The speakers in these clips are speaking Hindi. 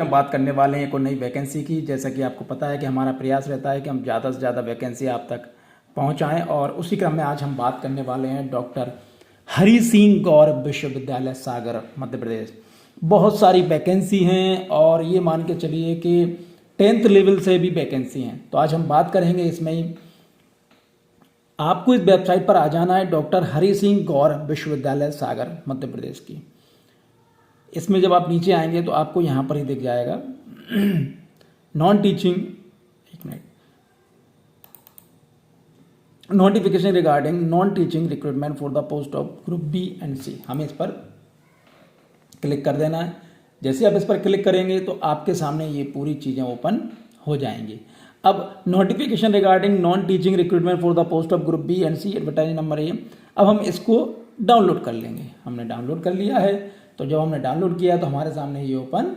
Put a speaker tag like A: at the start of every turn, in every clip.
A: हम बात करने वाले हैं कोई नई वैकेंसी की। जैसा कि आपको पता है कि हमारा प्रयास रहता है कि हम ज़्यादा से ज़्यादा वैकेंसी आप तक पहुंचाएं, और उसी क्रम में आज हम बात करने वाले हैं डॉक्टर हरि सिंह गौर विश्वविद्यालय सागर मध्य प्रदेश। बहुत सारी वैकेंसी हैं और ये मान के चलिए कि 10th लेवल से भी वैकेंसी हैं। तो आज हम बात करेंगे इसमें ही। आपको इस वेबसाइट पर आ जाना है, डॉक्टर हरि सिंह गौर विश्वविद्यालय सागर मध्य प्रदेश की। इसमें जब आप नीचे आएंगे तो आपको यहाँ पर ही दिख जाएगा नॉन टीचिंग, एक minute, notification regarding non teaching recruitment for the post of group B and C. हमें इस पर क्लिक कर देना है। जैसे आप इस पर क्लिक करेंगे तो आपके सामने ये पूरी चीज़ें ओपन हो जाएंगी। अब notification regarding non teaching recruitment for the post of group B and C, advertise number A. अब हम इसको डाउनलोड कर लेंगे। हमने डाउनलोड कर लिया है। तो जब हमने डाउनलोड किया तो हमारे सामने ये ओपन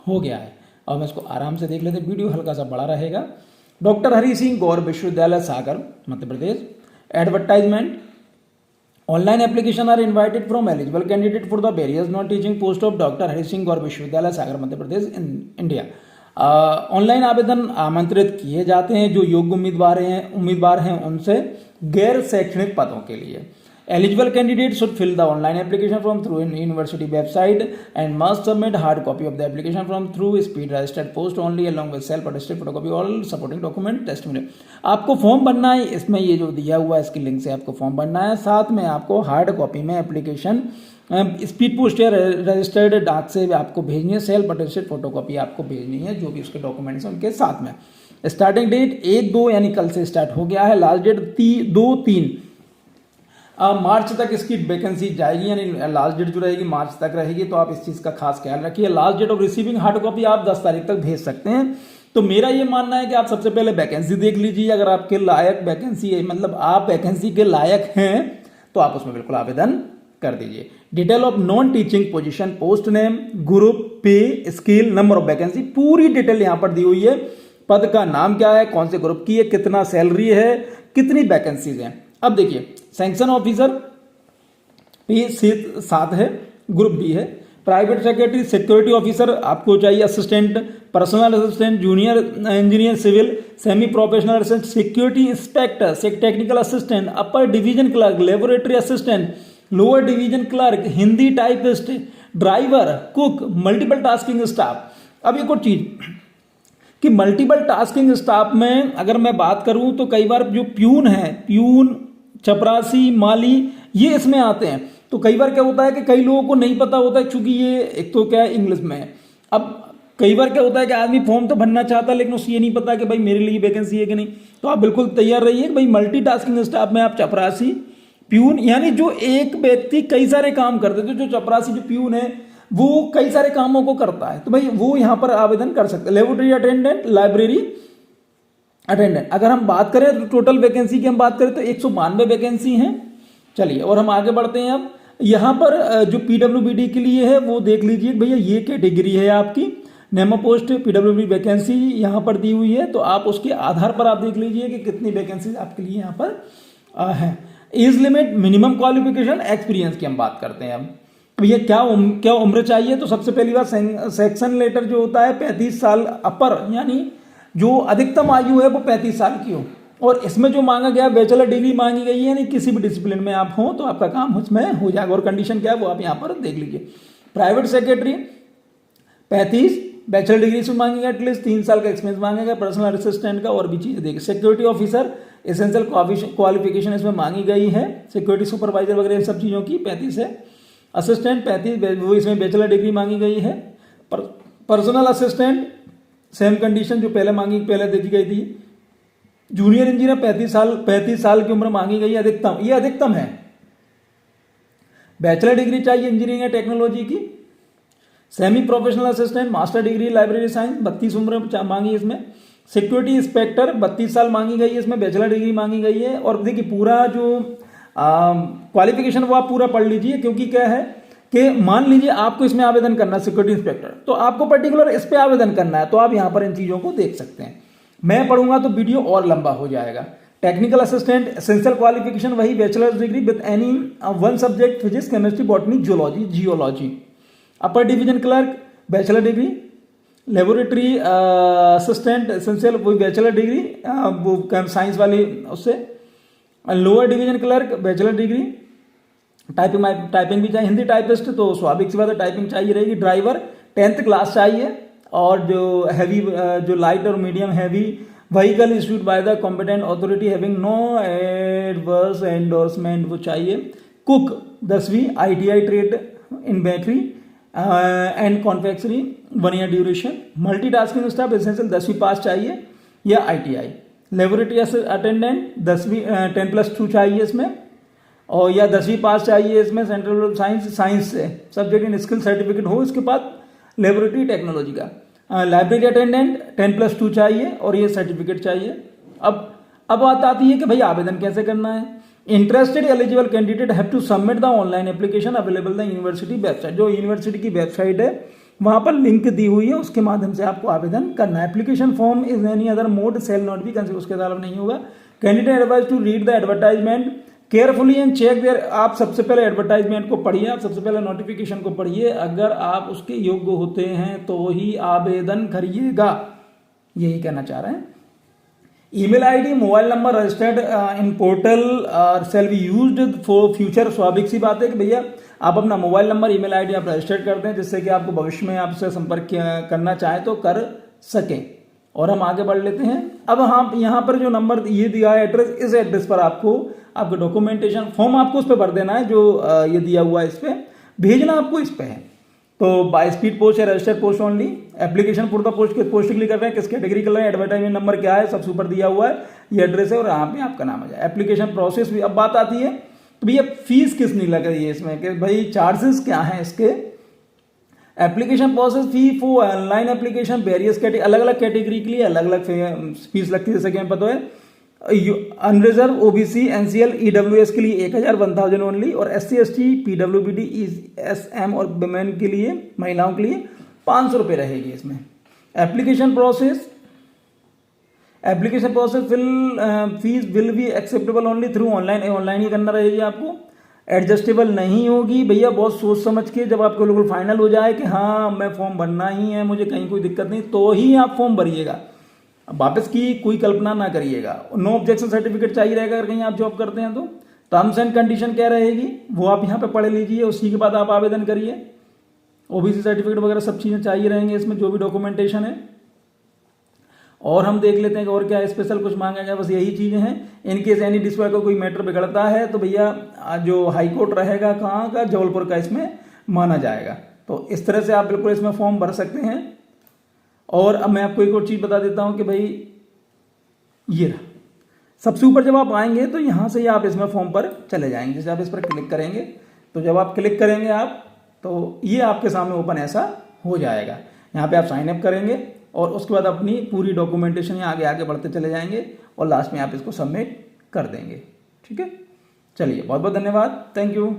A: हो गया है। अब हम इसको आराम से देख लेते हैं। वीडियो हल्का सा बड़ा रहेगा। Doctor Hari Singh Gour Vishwavidyalaya Sagar Madhya Pradesh. Advertisement, online application are invited from eligible candidate for the various non teaching post of doctor Hari Singh Gour Vishwavidyalaya Sagar Madhya Pradesh in India. Online आवेदन आमंत्रित किए जाते हैं जो योग्य उम्मीदवार हैं उनसे गैर शैक्षणिक पदों के लिए। Eligible candidates should fill the online application form through an university website and must submit hard copy of the application form through speed registered post only along with self-attested photocopy all supporting document testimony। आपको फॉर्म भरना है। इसमें ये जो दिया हुआ है इसकी लिंक से आपको फॉर्म भरना है। साथ में आपको हार्ड कॉपी में एप्लीकेशन स्पीड पोस्ट या रजिस्टर्ड डाक से आपको भेजनी है। सेल्फ अटेस्टेड फोटोकॉपी आपको भेजनी है, जो भी उसके डॉक्यूमेंट्स हैं उनके साथ में। स्टार्टिंग डेट 1-2 यानी कल से स्टार्ट हो गया है। लास्ट डेट 2-3 मार्च तक इसकी वैकेंसी जाएगी, यानी लास्ट डेट जो रहेगी मार्च तक रहेगी। तो आप इस चीज़ का खास ख्याल रखिए। Last date of receiving hard copy आप 10 तारीख तक भेज सकते हैं। तो मेरा ये मानना है कि आप सबसे पहले वैकेंसी देख लीजिए। अगर आपके लायक वैकेंसी है, मतलब आप वैकेंसी के लायक हैं, तो आप उसमें बिल्कुल आवेदन कर दीजिए। Detail of non teaching position, post name, group, पे, स्केल, नंबर ऑफ वैकेंसी, पूरी डिटेल यहाँ पर दी हुई है। पद का नाम क्या है, कौन से ग्रुप की है, कितना सैलरी है, कितनी वैकेंसीज हैं। अब देखिए, सैंक्शन ऑफिसर पे 7 है, ग्रुप बी है। प्राइवेट सेक्रेटरी, सिक्योरिटी ऑफिसर आपको चाहिए, assistant, personal assistant, junior engineer civil, semi professional assistant, security inspector, technical assistant, upper division clerk, laboratory assistant, lower division clerk, Hindi typist, driver, cook, multiple tasking staff. अब एक और चीज कि मल्टीपल टास्किंग स्टाफ में अगर मैं बात करूं तो कई बार जो प्यून है, प्यून, चपरासी, माली, ये इसमें आते हैं। तो कई बार क्या होता है कि कई लोगों को नहीं पता होता है, क्योंकि ये एक तो क्या है इंग्लिश में है। अब कई बार क्या होता है कि आदमी फॉर्म तो भरना चाहता है लेकिन उसे ये नहीं पता कि भाई मेरे लिए वैकेंसी है कि नहीं। तो आप बिल्कुल तैयार रहिए कि भाई मल्टीटास्किंग स्टाफ में आप चपरासी, प्यून, यानी जो एक व्यक्ति कई सारे काम करते थे, जो चपरासी, जो प्यून है वो कई सारे कामों को करता है, तो भाई वो यहां पर आवेदन कर सकते हैं। Laboratory attendant, library attendant. अगर हम बात करें तो टोटल वैकेंसी की हम बात करें तो 192 वैकेंसी हैं। चलिए और हम आगे बढ़ते हैं। अब यहाँ पर जो पीडब्ल्यूबीडी के लिए है वो देख लीजिए भैया, ये कैटेगरी है आपकी। नेमो पोस्ट पीडब्ल्यूबीडी वैकेंसी यहाँ पर दी हुई है, तो आप उसके आधार पर आप देख लीजिए कि कितनी वैकेंसी आपके लिए यहाँ पर है। Age limit, minimum qualification, experience की हम बात करते हैं। अब ये क्या उम्र चाहिए, तो सबसे पहली बात सेक्शन लेटर जो होता है 35 साल अपर, यानी जो अधिकतम आयु है वो 35 साल की हो। और इसमें जो मांगा गया बैचलर डिग्री मांगी गई है, यानी किसी भी डिसिप्लिन में आप हो तो आपका काम उसमें हो जाएगा। और कंडीशन क्या है वो आप यहाँ पर देख लीजिए। प्राइवेट सेक्रेटरी 35, बैचलर डिग्री से मांगेगा, एटलीस्ट 3 साल का एक्सपीरियंस मांगेगा, पर्सनल असिस्टेंट का और भी चीजें देखिए। सिक्योरिटी ऑफिसर एसेंशियल क्वालिफिकेशन इसमें मांगी गई है, सिक्योरिटी सुपरवाइजर वगैरह सब चीजों की 35 है। असिस्टेंट 35, वो इसमें बैचलर डिग्री मांगी गई है। पर्सनल असिस्टेंट सेम कंडीशन जो पहले देखी गई थी। जूनियर इंजीनियर 35 साल की उम्र मांगी गई है, अधिकतम, ये अधिकतम है। बैचलर डिग्री चाहिए इंजीनियरिंग या टेक्नोलॉजी की। Semi professional assistant, master degree library science, 32 उम्र मांगी इसमें। सिक्योरिटी इंस्पेक्टर 32 साल मांगी गई है, इसमें बैचलर डिग्री मांगी गई है। और देखिए पूरा जो क्वालिफिकेशन वो आप पूरा पढ़ लीजिए, क्योंकि क्या है कि मान लीजिए आपको इसमें आवेदन करना है सिक्योरिटी इंस्पेक्टर, तो आपको पर्टिकुलर इस पे आवेदन करना है, तो आप यहां पर इन चीजों को देख सकते हैं। मैं पढ़ूंगा तो वीडियो और लंबा हो जाएगा। टेक्निकल असिस्टेंट एसेंशियल क्वालिफिकेशन वही bachelors degree with any one subject, physics, chemistry, botany, geology. Upper division clerk bachelor degree. Laboratory assistant essential कोई बैचलर डिग्री, वो साइंस वाली उससे। Lower division clerk bachelor degree. Typing भी चाहिए, हिंदी टाइपिस्ट तो स्वाभाविक सी बात है टाइपिंग चाहिए रहेगी। ड्राइवर 10th क्लास चाहिए। और जो हैवी, जो लाइट और medium heavy vehicle issued by the competent authority having no adverse endorsement वो चाहिए। कुक 10वीं, ITI trade in bakery and confectionery 1 year duration. Multitasking staff essential 10वीं पास चाहिए या ITI। लेबोरेटरी अटेंडेंट 10वीं 10+2 चाहिए इसमें, और या 10वीं पास चाहिए इसमें सेंट्रल साइंस से, सब्जेक्ट इन स्किल सर्टिफिकेट हो इसके बाद लेबोरेटरी टेक्नोलॉजी का। लाइब्रेरी अटेंडेंट 10+2 चाहिए और ये सर्टिफिकेट चाहिए। अब बात आती है कि भाई आवेदन कैसे करना है। Interested eligible candidate have to submit the online application available the university website. जो यूनिवर्सिटी की वेबसाइट है वहां पर लिंक दी हुई है, उसके माध्यम से आपको आवेदन करना है। Application form is any other mode shall not be consider, उसके अलावा नहीं होगा। Candidate advise to read the advertisement carefully and check there. आप सबसे पहले एडवर्टाइजमेंट को पढ़िए, आप सबसे पहले नोटिफिकेशन को पढ़िए। अगर आप उसके योग्य होते हैं तो ही आवेदन करिएगा, यही कहना चाह रहे हैं। Email ID, mobile number registered in portal shall be used for future. स्वाभाविक सी बात है कि भैया आप अपना मोबाइल नंबर, ईमेल आईडी आप रजिस्टर्ड कर दें, जिससे कि आपको भविष्य में आपसे संपर्क करना चाहे तो कर सकें। और हम आगे बढ़ लेते हैं। अब हम यहाँ पर जो नंबर ये दिया है एड्रेस, इस एड्रेस पर आपको आपका डॉक्यूमेंटेशन फॉर्म आपको उस पर भर देना है, जो ये दिया हुआ है इस पर भेजना आपको इस पे है। तो बाय स्पीड पोस्ट है, registered post only. Application for the post के पोस्ट के लिए कर रहे हैं, किस कैटेगरी कर रहे हैं, एडवर्टाइजमेंट नंबर क्या है, सबसे ऊपर दिया हुआ है, ये एड्रेस है और यहाँ पे आपका नाम आ जाए। एप्लीकेशन प्रोसेस भी। अब बात आती है तो भैया फीस कितनी लग रही है इसमें, कि भाई चार्जेस क्या है इसके। Application process fee for online application various category, अलग अलग कैटेगरी के लिए अलग अलग फीस लगती है, जैसे कि हमें पता है। अनरिजर्व, OBC, NCL, EWS के लिए 1000 ओनली, और SC ST PWBD ESM और वुमेन के लिए, महिलाओं के लिए 500 रुपये रहेगी इसमें। Application process fee will be acceptable only through online ही करना रहेगी आपको। एडजस्टेबल नहीं होगी भैया, बहुत सोच समझ के जब आपको बिल्कुल फाइनल हो जाए कि हाँ मैं फॉर्म भरना ही है, मुझे कहीं कोई दिक्कत नहीं, तो ही आप फॉर्म भरिएगा। वापस की कोई कल्पना ना करिएगा। नो ऑब्जेक्शन सर्टिफिकेट चाहिए रहेगा अगर कहीं आप जॉब करते हैं तो। टर्म्स एंड कंडीशन क्या रहेगी वो आप यहाँ पे पढ़ लीजिए, उसी के बाद आप आवेदन करिए। OBC सर्टिफिकेट वगैरह सब चीज़ें चाहिए रहेंगे इसमें, जो भी डॉक्यूमेंटेशन है। और हम देख लेते हैं कि और क्या स्पेशल कुछ मांगा गया, बस यही चीज़ें हैं। इनकेस एनी डिस्प्ले को कोई मैटर बिगड़ता है तो भैया जो हाई कोर्ट रहेगा कहाँ का, जबलपुर का, इसमें माना जाएगा। तो इस तरह से आप बिल्कुल इसमें फॉर्म भर सकते हैं। और अब मैं आपको एक और चीज़ बता देता हूं कि भाई ये रहा, सबसे ऊपर जब आप आएंगे तो यहां से आप इसमें फॉर्म पर चले जाएंगे। जैसे आप इस पर क्लिक करेंगे तो जब आप क्लिक करेंगे आप तो ये आपके सामने ओपन ऐसा हो जाएगा। यहाँ पे आप साइन अप करेंगे और उसके बाद अपनी पूरी डॉक्यूमेंटेशन यहाँ आगे आगे बढ़ते चले जाएंगे और लास्ट में आप इसको सबमिट कर देंगे। ठीक है, चलिए बहुत बहुत धन्यवाद, थैंक यू।